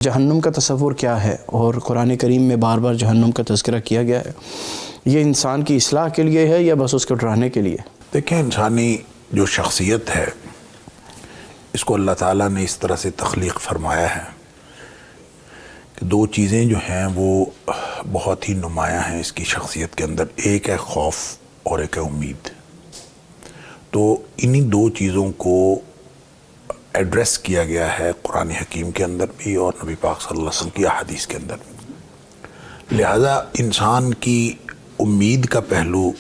جہنم کا تصور کیا ہے، اور قرآن کریم میں بار بار جہنم کا تذکرہ کیا گیا ہے، یہ انسان کی اصلاح کے لیے ہے یا بس اس کو ڈرانے کے لیے؟ دیکھیں، انسانی جو شخصیت ہے اس کو اللہ تعالیٰ نے اس طرح سے تخلیق فرمایا ہے کہ دو چیزیں جو ہیں وہ بہت ہی نمایاں ہیں اس کی شخصیت کے اندر، ایک ہے خوف اور ایک ہے امید۔ تو انہی دو چیزوں کو ایڈریس کیا گیا ہے قرآن حکیم کے اندر بھی اور نبی پاک صلی اللہ علیہ وسلم کی احادیث کے اندر بھی۔ لہٰذا انسان کی امید کا پہلو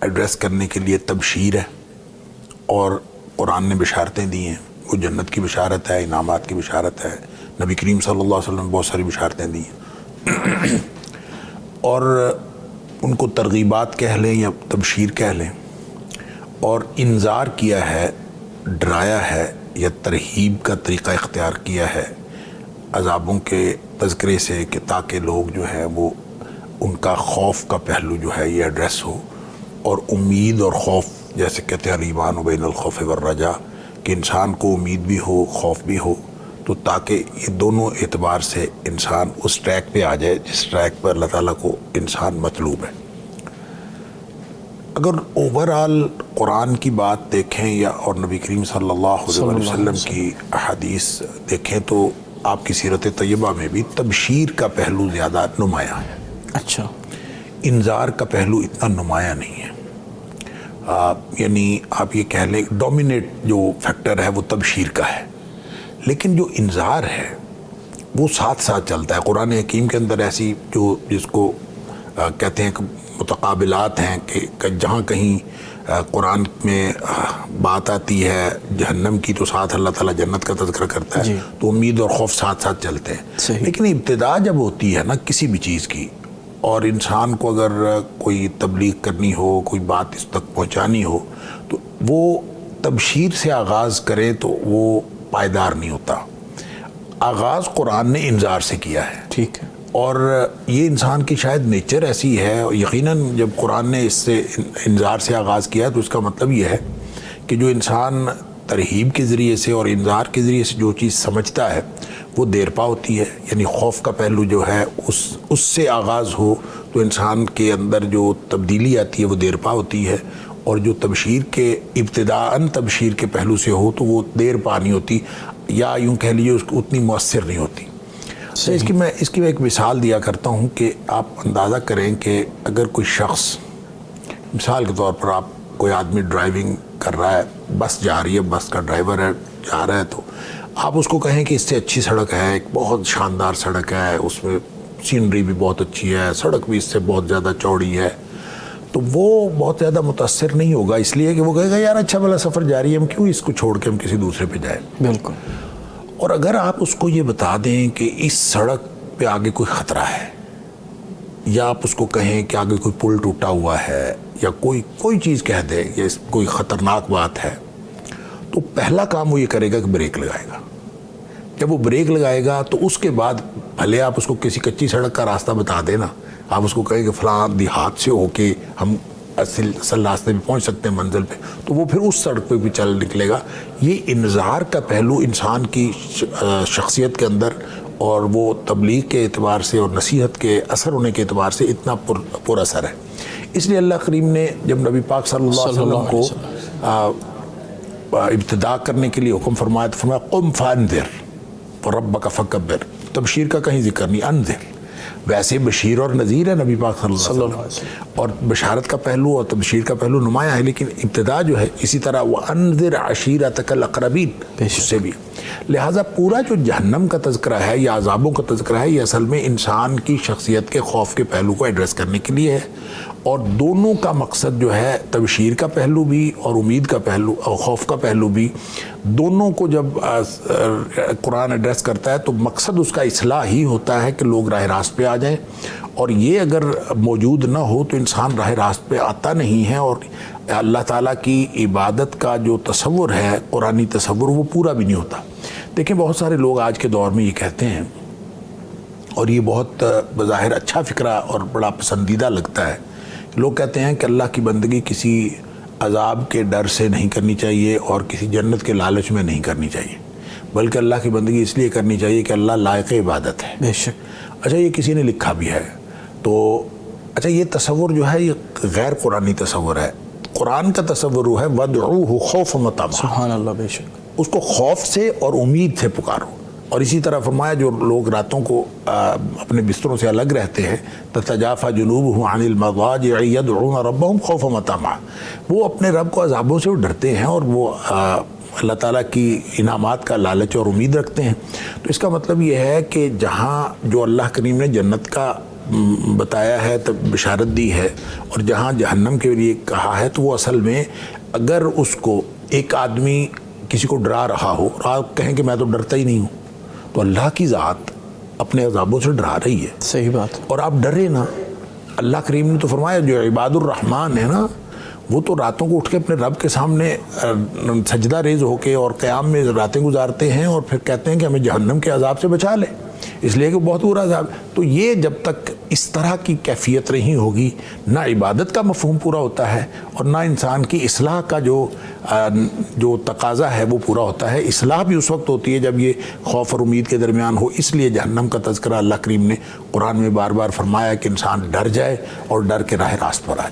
ایڈریس کرنے کے لیے تبشیر ہے، اور قرآن نے بشارتیں دی ہیں، وہ جنت کی بشارت ہے، انعامات کی بشارت ہے، نبی کریم صلی اللہ علیہ وسلم نے بہت ساری بشارتیں دی ہیں اور ان کو ترغیبات کہہ لیں یا تبشیر کہہ لیں، اور انذار کیا ہے، ڈرایا ہے یا ترہیب کا طریقہ اختیار کیا ہے عذابوں کے تذکرے سے، کہ تاکہ لوگ جو ہے وہ ان کا خوف کا پہلو جو ہے یہ ایڈریس ہو، اور امید اور خوف، جیسے کہتے ہیں الایمان بین الخوف والرجاء، کہ انسان کو امید بھی ہو، خوف بھی ہو، تو تاکہ یہ دونوں اعتبار سے انسان اس ٹریک پہ آ جائے جس ٹریک پر اللہ تعالیٰ کو انسان مطلوب ہے۔ اگر اوورآل قرآن کی بات دیکھیں یا اور نبی کریم صلی اللہ علیہ وسلم کی احادیث دیکھیں تو آپ کی سیرت طیبہ میں بھی تبشیر کا پہلو زیادہ نمایاں ہے۔ اچھا، انذار کا پہلو اتنا نمایاں نہیں ہے۔ یعنی آپ یہ کہہ لیں ڈومینیٹ جو فیکٹر ہے وہ تبشیر کا ہے، لیکن جو انذار ہے وہ ساتھ ساتھ چلتا ہے۔ قرآن حکیم کے اندر ایسی جو جس کو کہتے ہیں کہ متقابلات ہیں، کہ جہاں کہیں قرآن میں بات آتی ہے جہنم کی تو ساتھ اللہ تعالیٰ جنت کا تذکرہ کرتا ہے، تو امید اور خوف ساتھ ساتھ چلتے ہیں۔ لیکن ابتدا جب ہوتی ہے نا کسی بھی چیز کی، اور انسان کو اگر کوئی تبلیغ کرنی ہو، کوئی بات اس تک پہنچانی ہو، تو وہ تبشیر سے آغاز کرے تو وہ پائیدار نہیں ہوتا۔ آغاز قرآن نے انذار سے کیا ہے، ٹھیک ہے، اور یہ انسان کی شاید نیچر ایسی ہے۔ یقیناً جب قرآن نے اس سے انذار سے آغاز کیا تو اس کا مطلب یہ ہے کہ جو انسان ترہیب کے ذریعے سے اور انذار کے ذریعے سے جو چیز سمجھتا ہے وہ دیر پا ہوتی ہے، یعنی خوف کا پہلو جو ہے اس سے آغاز ہو تو انسان کے اندر جو تبدیلی آتی ہے وہ دیر پا ہوتی ہے، اور جو تبشیر کے ابتداءً تبشیر کے پہلو سے ہو تو وہ دیر پا نہیں ہوتی، یا یوں کہہ لیجیے اس کو اتنی مؤثر نہیں ہوتی۔ تو اس کی میں ایک مثال دیا کرتا ہوں کہ آپ اندازہ کریں کہ اگر کوئی شخص، مثال کے طور پر آپ کوئی آدمی ڈرائیونگ کر رہا ہے، بس جا رہی ہے، بس کا ڈرائیور ہے، جا رہا ہے، تو آپ اس کو کہیں کہ اس سے اچھی سڑک ہے، ایک بہت شاندار سڑک ہے، اس میں سینری بھی بہت اچھی ہے، سڑک بھی اس سے بہت زیادہ چوڑی ہے، تو وہ بہت زیادہ متاثر نہیں ہوگا، اس لیے کہ وہ کہے گا یار اچھا بھلا سفر جاری ہے، ہم کیوں اس کو چھوڑ کے ہم کسی دوسرے پہ جائیں۔ بالکل۔ اور اگر آپ اس کو یہ بتا دیں کہ اس سڑک پہ آگے کوئی خطرہ ہے، یا آپ اس کو کہیں کہ آگے کوئی پل ٹوٹا ہوا ہے، یا کوئی چیز کہہ دیں یا کوئی خطرناک بات ہے، تو پہلا کام وہ یہ کرے گا کہ بریک لگائے گا۔ جب وہ بریک لگائے گا تو اس کے بعد بھلے آپ اس کو کسی کچی سڑک کا راستہ بتا دیں نا، آپ اس کو کہیں کہ فلاں دیہات سے ہو کے ہم اصل راستے پہ پہنچ سکتے ہیں منزل پہ، تو وہ پھر اس سڑک پہ بھی چل نکلے گا۔ یہ انذار کا پہلو انسان کی شخصیت کے اندر، اور وہ تبلیغ کے اعتبار سے اور نصیحت کے اثر ہونے کے اعتبار سے اتنا پر اثر ہے۔ اس لیے اللہ کریم نے جب نبی پاک صلی اللہ علیہ وسلم کو ابتدا کرنے کے لیے حکم فرمایا تو فرمایا قم فانذر وربک فکبر، تبشیر کا کہیں ذکر نہیں، انذر۔ ویسے بشیر اور نذیر ہے نبی پاک صلی اللہ علیہ وسلم، اور بشارت کا پہلو اور تبشیر کا پہلو نمایاں ہے، لیکن ابتدا جو ہے اسی طرح وَأَنذِرْ عَشِيرَتَكَ الْأَقْرَبِينَ، اس سے بھی۔ لہٰذا پورا جو جہنم کا تذکرہ ہے یا عذابوں کا تذکرہ ہے، یہ اصل میں انسان کی شخصیت کے خوف کے پہلو کو ایڈریس کرنے کے لیے ہے، اور دونوں کا مقصد جو ہے تبشیر کا پہلو بھی اور امید کا پہلو اور خوف کا پہلو بھی، دونوں کو جب قرآن ایڈریس کرتا ہے تو مقصد اس کا اصلاح ہی ہوتا ہے کہ لوگ راہ راست پہ آ جائیں، اور یہ اگر موجود نہ ہو تو انسان راہ راست پہ آتا نہیں ہے، اور اللہ تعالیٰ کی عبادت کا جو تصور ہے قرآنی تصور وہ پورا بھی نہیں ہوتا۔ دیکھیں بہت سارے لوگ آج کے دور میں یہ کہتے ہیں، اور یہ بہت بظاہر اچھا فکرہ اور بڑا پسندیدہ لگتا ہے، لوگ کہتے ہیں کہ اللہ کی بندگی کسی عذاب کے ڈر سے نہیں کرنی چاہیے اور کسی جنت کے لالچ میں نہیں کرنی چاہیے۔ بلکہ اللہ کی بندگی اس لیے کرنی چاہیے کہ اللہ لائق عبادت ہے۔ بے شک۔ اچھا یہ کسی نے لکھا بھی ہے تو اچھا یہ تصور جو ہے یہ غیر قرآنی تصور ہے۔ قرآن کا تصور ہے وَادْعُوهُ خَوْفًا وَطَمَعًا، سبحان اللہ، بے شک۔ اس کو خوف سے اور امید سے پکارو۔ اور اسی طرح فرمایا جو لوگ راتوں کو اپنے بستروں سے الگ رہتے ہیں تتجافى جنوبهم عن المضاجع يدعون ربهم خوفا وطمعا، وہ اپنے رب کو عذابوں سے ڈرتے ہیں اور وہ اللہ تعالیٰ کی انعامات کا لالچ اور امید رکھتے ہیں۔ تو اس کا مطلب یہ ہے کہ جہاں جو اللہ کریم نے جنت کا بتایا ہے، تب بشارت دی ہے، اور جہاں جہنم کے لیے کہا ہے، تو وہ اصل میں اگر اس کو ایک آدمی کسی کو ڈرا رہا ہو اور آپ کہیں کہ میں تو ڈرتا ہی نہیں ہوں، تو اللہ کی ذات اپنے عذابوں سے ڈرا رہی ہے۔ صحیح بات۔ اور آپ ڈرے نا، اللہ کریم نے تو فرمایا جو عباد الرحمن ہے نا، وہ تو راتوں کو اٹھ کے اپنے رب کے سامنے سجدہ ریز ہو کے اور قیام میں راتیں گزارتے ہیں اور پھر کہتے ہیں کہ ہمیں جہنم کے عذاب سے بچا لے، اس لیے کہ بہت برا عذاب۔ تو یہ جب تک اس طرح کی کیفیت نہیں ہوگی، نہ عبادت کا مفہوم پورا ہوتا ہے اور نہ انسان کی اصلاح کا جو تقاضا ہے وہ پورا ہوتا ہے۔ اصلاح بھی اس وقت ہوتی ہے جب یہ خوف اور امید کے درمیان ہو۔ اس لیے جہنم کا تذکرہ اللہ کریم نے قرآن میں بار بار فرمایا کہ انسان ڈر جائے اور ڈر کے راہ راست پر آ جائے۔